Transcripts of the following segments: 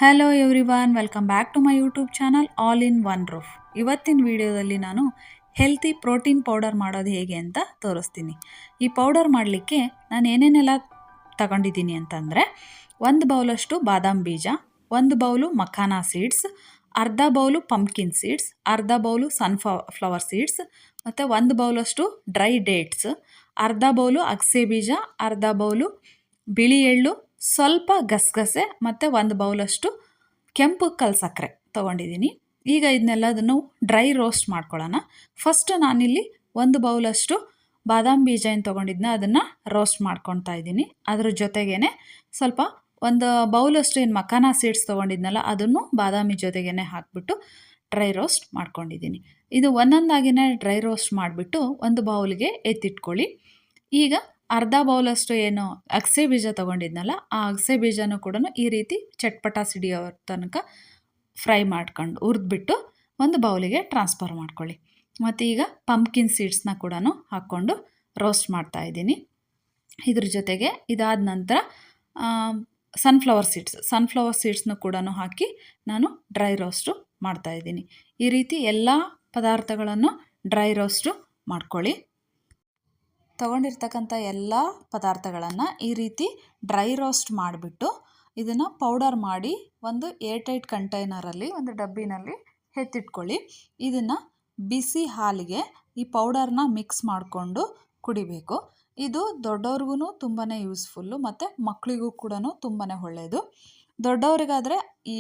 Hello everyone, welcome back to my YouTube channel all in one roof. ಇವತ್ತಿನ ವಿಡಿಯೋದಲ್ಲಿ ನಾನು healthy protein powder ಮಾಡೋದು ಹೇಗೆ ಅಂತ ತೋರಿಸ್ತೀನಿ. ಈ ಪೌಡರ್ ಮಾಡಲಿಕ್ಕೆ ನಾನು ಏನೇನೆಲ್ಲ ತಗೊಂಡಿದ್ದೀನಿ ಅಂತಂದರೆ, 1 ಬೌಲಷ್ಟು ಬಾದಾಮ್ ಬೀಜ, 1 ಬೌಲು ಮಖಾನಾ ಸೀಡ್ಸ್, ಅರ್ಧ ಬೌಲು ಪಂಪ್ಕಿನ್ ಸೀಡ್ಸ್, ಅರ್ಧ ಬೌಲು ಸನ್ಫ್ಲವರ್ ಸೀಡ್ಸ್, ಮತ್ತು 1 ಬೌಲಷ್ಟು ಡ್ರೈ ಡೇಟ್ಸ್, ಅರ್ಧ ಬೌಲು ಅಗಸೆ ಬೀಜ, ಅರ್ಧ ಬೌಲು ಬಿಳಿ ಎಳ್ಳು, ಸ್ವಲ್ಪ ಗಸಗಸೆ ಮತ್ತು 1 ಬೌಲಷ್ಟು ಕೆಂಪು ಕಲ್ ಸಕ್ಕರೆ ತೊಗೊಂಡಿದ್ದೀನಿ. ಈಗ ಇದನ್ನೆಲ್ಲದನ್ನು ಡ್ರೈ ರೋಸ್ಟ್ ಮಾಡ್ಕೊಳ್ಳೋಣ. ಫಸ್ಟ್ ನಾನಿಲ್ಲಿ 1 ಬೌಲಷ್ಟು ಬಾದಾಮ್ ಬೀಜ ಏನು ತೊಗೊಂಡಿದ್ನ ಅದನ್ನು ರೋಸ್ಟ್ ಮಾಡ್ಕೊತಾ ಇದ್ದೀನಿ. ಅದ್ರ ಜೊತೆಗೇ ಸ್ವಲ್ಪ 1 ಬೌಲಷ್ಟು ಏನು ಮಖಾನಾ ಸೀಡ್ಸ್ ತೊಗೊಂಡಿದ್ನಲ್ಲ ಅದನ್ನು ಬಾದಾಮಿ ಜೊತೆಗೇ ಹಾಕಿಬಿಟ್ಟು ಡ್ರೈ ರೋಸ್ಟ್ ಮಾಡ್ಕೊಂಡಿದ್ದೀನಿ. ಇದು ಒಂದೊಂದಾಗಿಯೇ ಡ್ರೈ ರೋಸ್ಟ್ ಮಾಡಿಬಿಟ್ಟು 1 ಬೌಲ್ಗೆ ಎತ್ತಿಟ್ಕೊಳ್ಳಿ. ಈಗ ಅರ್ಧ ಬೌಲಷ್ಟು ಏನು ಅಗಸೆ ಬೀಜ ತೊಗೊಂಡಿದ್ನಲ್ಲ ಆ ಅಗಸೆ ಬೀಜನೂ ಕೂಡ ಈ ರೀತಿ ಚಟ್ಪಟ ಸಿಡಿಯೋ ತನಕ ಫ್ರೈ ಮಾಡ್ಕೊಂಡು ಹುರಿದ್ಬಿಟ್ಟು 1 ಬೌಲಿಗೆ ಟ್ರಾನ್ಸ್ಫರ್ ಮಾಡ್ಕೊಳ್ಳಿ. ಮತ್ತು ಈಗ ಪಂಪ್ಕಿನ್ ಸೀಡ್ಸ್ನ ಕೂಡ ಹಾಕ್ಕೊಂಡು ರೋಸ್ಟ್ ಮಾಡ್ತಾಯಿದ್ದೀನಿ. ಇದ್ರ ಜೊತೆಗೆ ಇದಾದ ನಂತರ ಸನ್ಫ್ಲವರ್ ಸೀಡ್ಸ್ನೂ ಕೂಡ ಹಾಕಿ ನಾನು ಡ್ರೈ ರೋಸ್ಟು ಮಾಡ್ತಾಯಿದ್ದೀನಿ. ಈ ರೀತಿ ಎಲ್ಲ ಪದಾರ್ಥಗಳನ್ನು ಡ್ರೈ ರೋಸ್ಟು ಮಾಡ್ಕೊಳ್ಳಿ. ತೊಗೊಂಡಿರ್ತಕ್ಕಂಥ ಎಲ್ಲ ಪದಾರ್ಥಗಳನ್ನು ಈ ರೀತಿ ಡ್ರೈ ರೋಸ್ಟ್ ಮಾಡಿಬಿಟ್ಟು ಇದನ್ನು ಪೌಡರ್ ಮಾಡಿ ಒಂದು ಏರ್ಟೈಟ್ ಕಂಟೈನರಲ್ಲಿ ಒಂದು ಡಬ್ಬಿನಲ್ಲಿ ಎತ್ತಿಟ್ಕೊಳ್ಳಿ. ಇದನ್ನು ಬಿಸಿ ಹಾಲಿಗೆ ಈ ಪೌಡರ್ನ ಮಿಕ್ಸ್ ಮಾಡಿಕೊಂಡು ಕುಡಿಬೇಕು. ಇದು ದೊಡ್ಡವ್ರಿಗೂ ತುಂಬಾ ಯೂಸ್ಫುಲ್ಲು ಮತ್ತು ಮಕ್ಕಳಿಗೂ ಕೂಡ ತುಂಬಾ ಒಳ್ಳೆಯದು. ದೊಡ್ಡವರಿಗಾದರೆ ಈ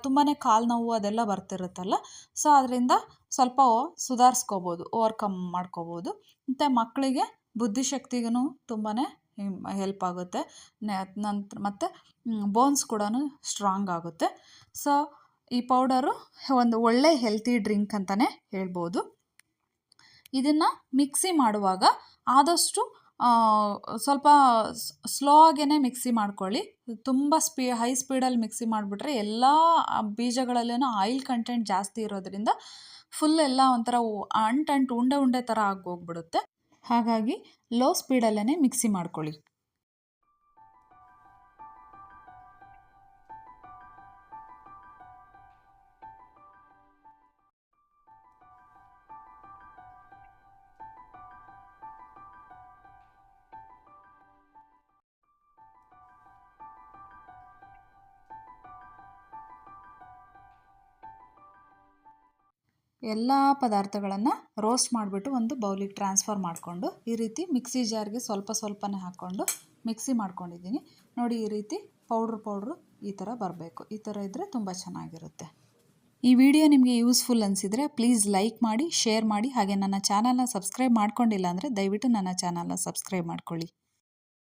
ತುಂಬಾ ಕಾಲು ನೋವು ಅದೆಲ್ಲ ಬರ್ತಿರುತ್ತಲ್ಲ, ಸೊ ಅದರಿಂದ ಸ್ವಲ್ಪ ಸುಧಾರಿಸ್ಕೋಬೋದು, ಓವರ್ಕಮ್ ಮಾಡ್ಕೋಬೋದು. ಮತ್ತು ಮಕ್ಕಳಿಗೆ ಬುದ್ಧಿಶಕ್ತಿಗೂ ತುಂಬಾ ಹೆಲ್ಪ್ ಆಗುತ್ತೆ. ನಂತರ ಮತ್ತು ಬೋನ್ಸ್ ಕೂಡ ಸ್ಟ್ರಾಂಗ್ ಆಗುತ್ತೆ. ಸೊ ಈ ಪೌಡರು ಒಂದು ಒಳ್ಳೆ ಹೆಲ್ತಿ ಡ್ರಿಂಕ್ ಅಂತಲೇ ಹೇಳ್ಬೋದು. ಇದನ್ನು ಮಿಕ್ಸಿ ಮಾಡುವಾಗ ಆದಷ್ಟು ಸ್ವಲ್ಪ ಸ್ಲೋ ಆಗೇ ಮಿಕ್ಸಿ ಮಾಡ್ಕೊಳ್ಳಿ. ತುಂಬ ಹೈ ಸ್ಪೀಡಲ್ಲಿ ಮಿಕ್ಸಿ ಮಾಡಿಬಿಟ್ರೆ ಎಲ್ಲ ಬೀಜಗಳಲ್ಲೂ ಆಯಿಲ್ ಕಂಟೆಂಟ್ ಜಾಸ್ತಿ ಇರೋದ್ರಿಂದ ಫುಲ್ ಎಲ್ಲ ಒಂಥರ ಅಂಟು ಉಂಡೆ ಥರ ಆಗೋಗ್ಬಿಡುತ್ತೆ. ಹಾಗಾಗಿ ಲೋ ಸ್ಪೀಡಲ್ಲೇ ಮಿಕ್ಸಿ ಮಾಡ್ಕೊಳ್ಳಿ. ಎಲ್ಲ ಪದಾರ್ಥಗಳನ್ನು ರೋಸ್ಟ್ ಮಾಡಿಬಿಟ್ಟು ಒಂದು ಬೌಲಿಗೆ ಟ್ರಾನ್ಸ್ಫರ್ ಮಾಡಿಕೊಂಡು ಈ ರೀತಿ ಮಿಕ್ಸಿ ಜಾರ್ಗೆ ಸ್ವಲ್ಪನೇ ಹಾಕ್ಕೊಂಡು ಮಿಕ್ಸಿ ಮಾಡ್ಕೊಂಡಿದ್ದೀನಿ. ನೋಡಿ, ಈ ರೀತಿ ಪೌಡ್ರು ಈ ಥರ ಬರಬೇಕು. ಈ ಥರ ಇದ್ದರೆ ತುಂಬ ಚೆನ್ನಾಗಿರುತ್ತೆ. ಈ ವಿಡಿಯೋ ನಿಮಗೆ ಯೂಸ್ಫುಲ್ ಅನಿಸಿದರೆ ಪ್ಲೀಸ್ ಲೈಕ್ ಮಾಡಿ, ಶೇರ್ ಮಾಡಿ. ಹಾಗೆ ನನ್ನ ಚಾನಲ್ನ ಸಬ್ಸ್ಕ್ರೈಬ್ ಮಾಡ್ಕೊಂಡಿಲ್ಲ ಅಂದರೆ ದಯವಿಟ್ಟು ನನ್ನ ಚಾನಲ್ನ ಸಬ್ಸ್ಕ್ರೈಬ್ ಮಾಡ್ಕೊಳ್ಳಿ.